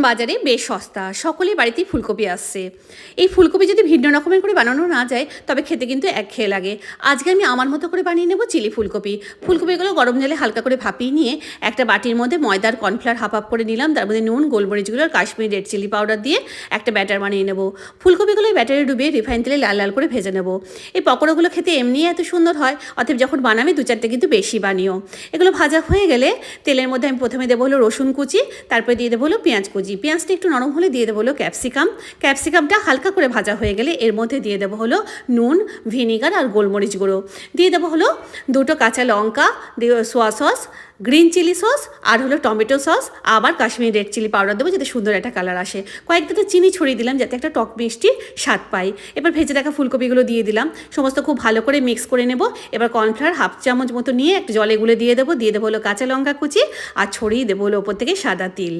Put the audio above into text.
বাজারে বেশ সস্তা, সকলেই বাড়িতেই ফুলকপি আসছে। এই ফুলকপি যদি ভিন্ন রকমের করে বানানো না যায় তবে খেতে কিন্তু একঘেয়ে লাগে। আজকে আমি আমার মতো করে বানিয়ে নেব চিলি ফুলকপি। ফুলকপিগুলো গরম জলে হালকা করে ভাপিয়ে নিয়ে একটা বাটির মধ্যে ময়দার কর্নফ্লাওয়ার হাফ করে নিলাম, তার মধ্যে নুন, গোলমরিচগুলো আর কাশ্মীরি রেড চিলি পাউডার দিয়ে একটা ব্যাটার বানিয়ে নেব। ফুলকপিগুলো এই ব্যাটারে ডুবিয়ে রিফাইন তেলে লাল লাল করে ভেজে নেব। এই পকোড়াগুলো খেতে এমনিই এত সুন্দর হয়, অতএব যখন বানাবে 2-4টে কিন্তু বেশি বানিও। এগুলো ভাজা হয়ে গেলে তেলের মধ্যে আমি প্রথমে দেবো হলো রসুন কুচি, তারপরে দিয়ে দেবো হলো পেঁয়াজ কুচি। পেঁয়াজটা একটু নরম হলে দিয়ে দেবো হলো ক্যাপসিকামটা হালকা করে ভাজা হয়ে গেলে এর মধ্যে দিয়ে দেবো হলো নুন, ভিনিগার আর গোলমরিচ গুঁড়ো। দিয়ে দেবো হলো 2টো কাঁচা লঙ্কা, দিয়ে soya sauce, green chilli sauce আর হলো টমেটো সস, আবার কাশ্মীরি রেড চিলি পাউডার দেবো যাতে সুন্দর একটা কালার আসে। কয়েকটা চিনি ছড়িয়ে দিলাম যাতে একটা টক মিষ্টির স্বাদ পাই। এবার ভেজে রাখা ফুলকপিগুলো দিয়ে দিলাম, সমস্ত খুব ভালো করে মিক্স করে নেব। এবার কর্নফ্লাওয়ার হাফ চামচ মতো নিয়ে একটা জলে গুলে দিয়ে দেবো হলো কাঁচা লঙ্কা কুচি আর ছড়িয়ে দেবো হলো ওপর থেকে সাদা তিল।